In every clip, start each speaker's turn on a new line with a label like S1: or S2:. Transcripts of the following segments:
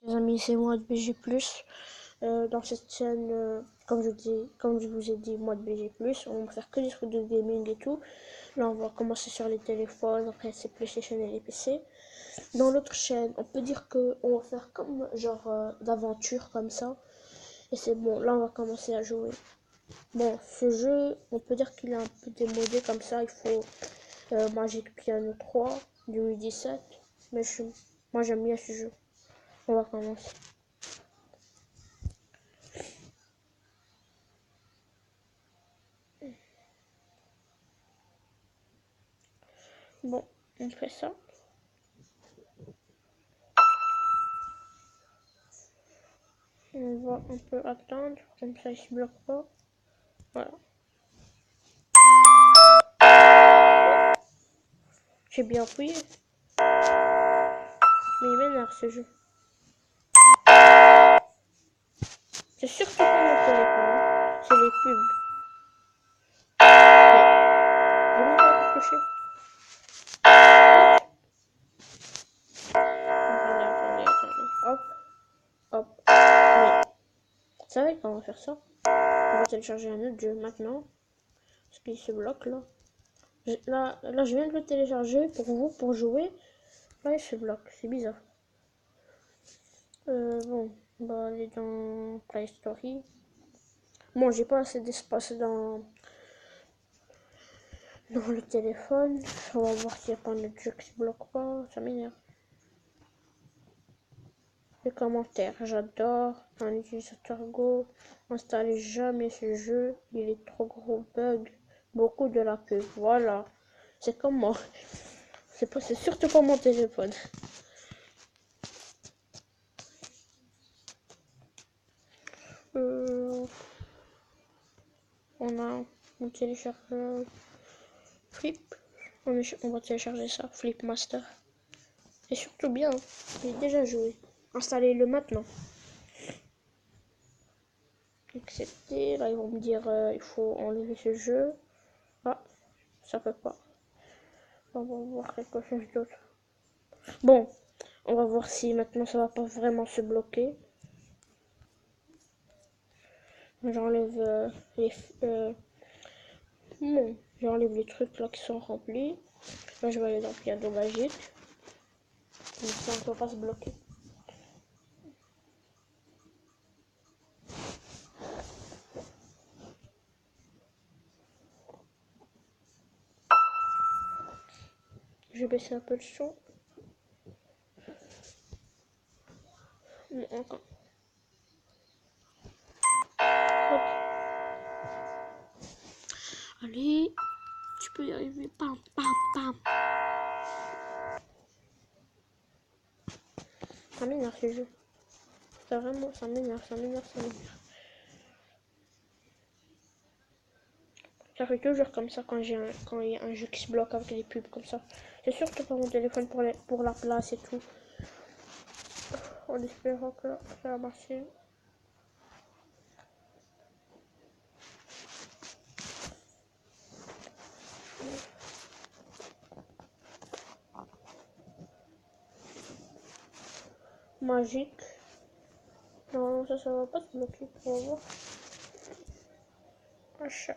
S1: Les amis, c'est moi de BG+. Dans cette chaîne, comme je vous ai dit, moi de BG+, on va faire que des trucs de gaming et tout. Là, on va commencer sur les téléphones, après c'est PlayStation et les PC. Dans l'autre chaîne, on peut dire que on va faire comme genre d'aventure comme ça. Et c'est bon, là on va commencer à jouer. Bon, ce jeu, on peut dire qu'il est un peu démodé comme ça. Il faut Magic Piano 3 du 17. Mais moi j'aime bien ce jeu. On va commencer. Bon, on fait ça. On va un peu attendre, comme ça il se bloque pas. Voilà. J'ai bien appuyé. Mais il m'énerve ce jeu. C'est surtout pas mon téléphone. C'est les pubs. Mais j'ai même pas touché. Attendez. Hop. Hop. Mais. Vous savez comment faire ça? On va télécharger un autre jeu maintenant. Parce qu'il se bloque là. Là, je viens de le télécharger pour vous, pour jouer. Là, il se bloque. C'est bizarre. Bon, on va aller dans Play Store. Bon, j'ai pas assez d'espace dans le téléphone. On va voir s'il n'y a pas un autre jeu qui se bloque pas. Ça m'énerve. Les commentaires, j'adore. Un utilisateur Go. Installez jamais ce jeu. Il est trop gros bug. Beaucoup de la pub. Voilà. C'est comme moi. C'est surtout pas mon téléphone. On télécharge Flip. On va télécharger ça. Flip Master. C'est surtout bien. J'ai déjà joué. Installez-le maintenant. Accepter. Là, ils vont me dire il faut enlever ce jeu. Ah, ça peut pas. On va voir quelque chose d'autre. Bon, on va voir si maintenant ça va pas vraiment se bloquer. J'enlève bon, j'enlève les trucs là qui sont remplis. Là, je vais aller dans Piano Magique. Comme ça, on peut pas se bloquer. Je vais baisser un peu le son. Encore. Hop. Allez, tu peux y arriver. Pam, pam, pam. Ça m'énerve ce jeu. Ça vraiment, ça m'énerve. Ça fait toujours comme ça quand il y a un jeu qui se bloque avec des pubs comme ça. C'est surtout pas mon téléphone pour la place et tout. En espérant que ça va marcher. Magique. Non, ça va pas se bloquer. On va voir. Achat.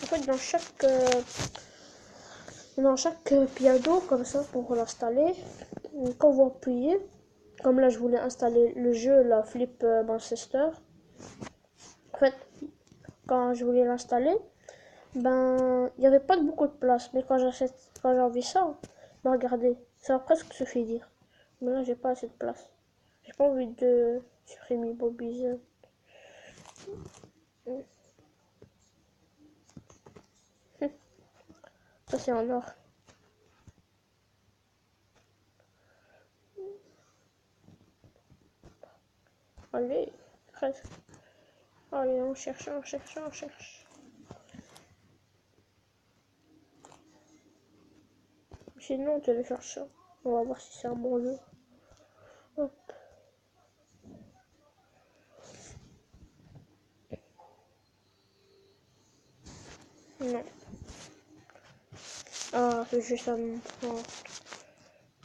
S1: En fait, dans chaque piano, comme ça, pour l'installer, quand vous appuyez, comme là, je voulais installer le jeu, la Flip Manchester. En fait, quand je voulais l'installer, ben, il n'y avait pas beaucoup de place. Mais quand j'ai envie ça, ben, regardez, ça va presque suffire dire. Mais là, j'ai pas assez de place. J'ai pas envie de supprimer Bobby's. Ça, c'est en or. Allez, presque. Allez, on cherche. Sinon, on télécharge ça. On va voir si c'est un bon jeu. Hop. Non. Ah, ce jeu, ça me prend.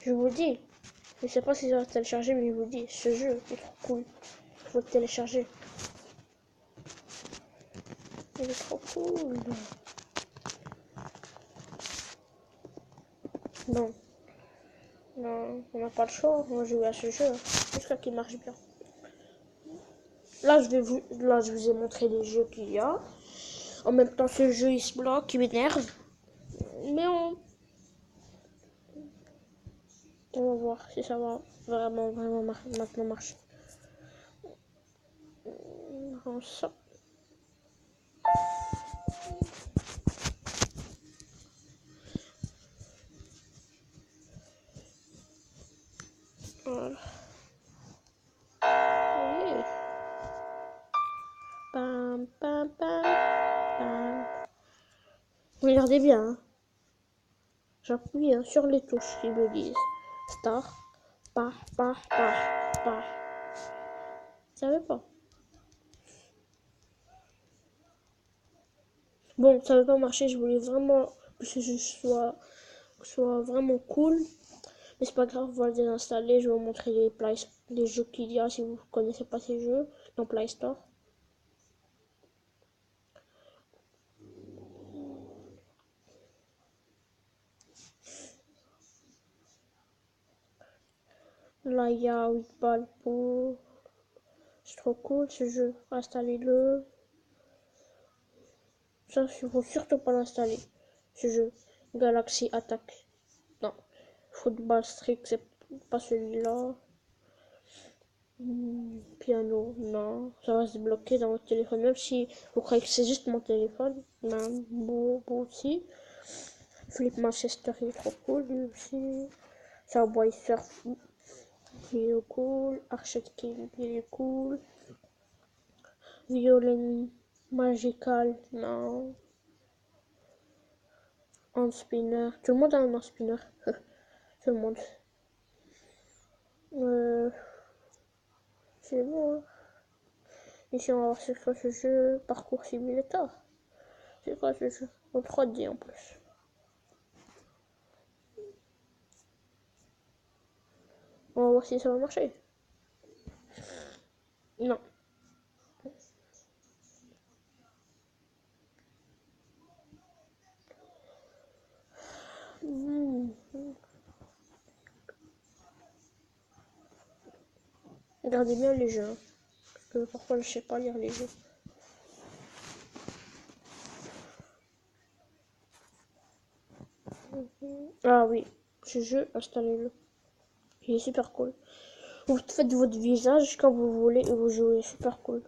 S1: Je vous dis. Je sais pas si ça va télécharger, mais je vous dis, ce jeu est trop cool. Il faut le télécharger. Il est trop cool. Non. Non, on n'a pas le choix. On va jouer à ce jeu jusqu'à qu'il marche bien. Là, je vous ai montré les jeux qu'il y a. En même temps, ce jeu, il se bloque, il m'énerve. Mais on va voir si ça va vraiment maintenant marcher. Comme ça. Voilà. Oui. Pam, pam, pam, pam. Regardez bien. Hein. J'appuie sur les touches qui me disent start, pas. Vous savez pas. Bon, ça veut pas marcher. Je voulais vraiment que ce jeu soit vraiment cool. Mais c'est pas grave, on va le désinstaller. Je vais vous montrer les jeux qu'il y a si vous connaissez pas ces jeux dans Play Store. Là, il y a 8 balles pour. C'est trop cool ce jeu. Installez-le. Ça, il faut surtout pas l'installer. Ce jeu. Galaxy Attack. Non. Football Street, c'est pas celui-là. Piano, non. Ça va se bloquer dans votre téléphone. Même si vous croyez que c'est juste mon téléphone. Non, beau aussi. Flip Manchester, il est trop cool lui aussi. Subway Surf, il est cool. Archet King, il est cool. Violin Magical, non. Hand Spinner, tout le monde a un hand spinner. Tout le monde. C'est bon. Hein. Ici, on va voir c'est quoi ce jeu. Parcours Simulator. C'est quoi ce jeu? En 3D en plus. On va voir si ça va marcher. Non. Regardez bien les jeux. Hein. Parce que parfois, je sais pas lire les jeux. Ah oui, ce jeu, installez-le. Il est super cool. Vous faites votre visage quand vous voulez et vous jouez. Super cool.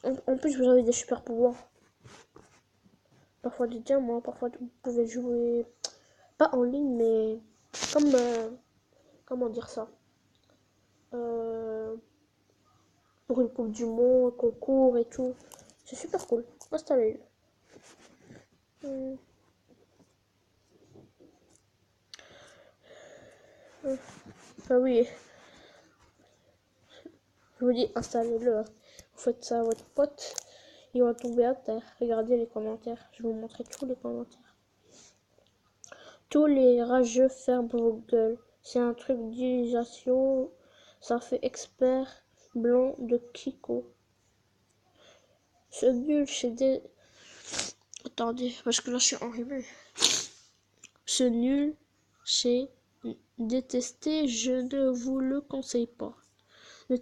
S1: En plus, vous avez des super pouvoirs. Parfois des diamants, parfois vous pouvez jouer. Pas en ligne, mais comme. Comment dire ça pour une coupe du monde, concours et tout. C'est super cool. Installez-le. Ah oui, je vous dis, installez-le. Hein. Vous faites ça à votre pote, il va tomber à terre. Regardez les commentaires. Je vais vous montrer tous les commentaires. Tous les rageux ferment vos gueules. C'est un truc d'utilisation. Ça fait expert blanc de Kiko. Ce nul, c'est des. Attendez, parce que là je suis enrhumé. Ce nul, c'est détesté, je ne vous le conseille pas. Ne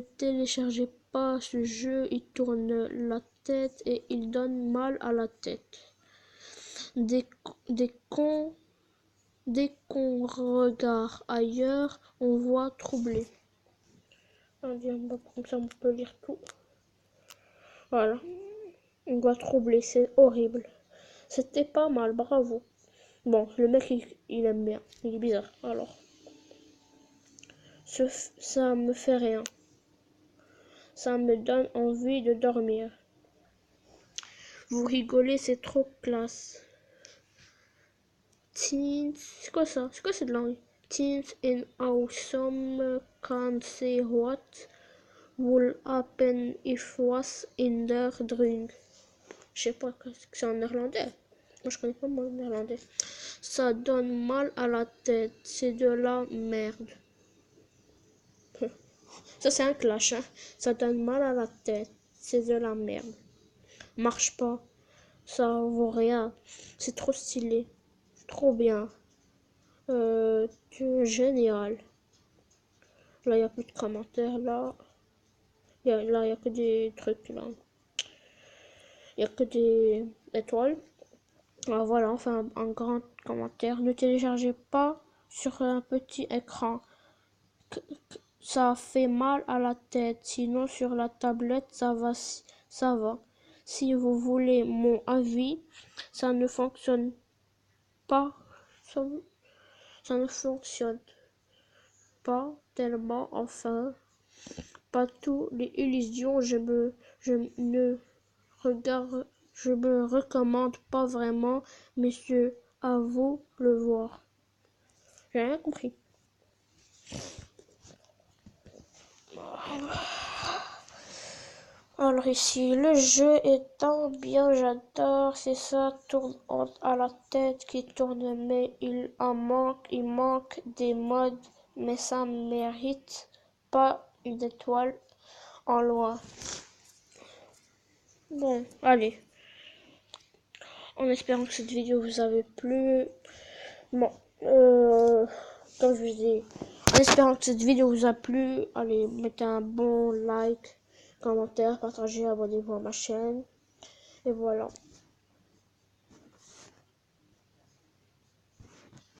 S1: téléchargez pas ce jeu, il tourne la tête et il donne mal à la tête. Dès qu'on regarde ailleurs, on voit troubler. Comme ça on peut lire tout. Voilà. On voit troubler, c'est horrible. C'était pas mal, bravo. Bon, le mec il aime bien, il est bizarre. Alors, ça me fait rien. Ça me donne envie de dormir. Vous rigolez, c'est trop classe. Teens, c'est quoi ça? C'est quoi cette langue? Teens in awesome can't say what will happen if was in their drink. Je sais pas, c'est en néerlandais. Moi, je connais pas mon néerlandais. Ça donne mal à la tête. C'est de la merde. Ça, c'est un clash, hein. Ça donne mal à la tête. C'est de la merde. Marche pas. Ça vaut rien. C'est trop stylé. Trop bien. Génial. Là, il n'y a plus de commentaires. Là, il y a que des trucs. Là, il n'y a que des étoiles. Ah, voilà, enfin, un grand commentaire. Ne téléchargez pas sur un petit écran. Ça fait mal à la tête. Sinon, sur la tablette, ça va. Ça va. Si vous voulez mon avis, ça ne fonctionne pas. Ça, ça ne fonctionne pas tellement. Enfin, pas toutes les illusions. Je me recommande pas vraiment, messieurs. À vous le voir. J'ai rien compris. Alors ici, le jeu étant bien, j'adore, c'est ça, tourne à la tête qui tourne, mais il manque des modes, mais ça mérite pas une étoile en loin. Bon, allez, en espérant que cette vidéo vous avait plu. Bon, comme je vous dis, en espérant que cette vidéo vous a plu, allez, mettez un bon like, commentaire, partagez, abonnez-vous à ma chaîne. Et voilà.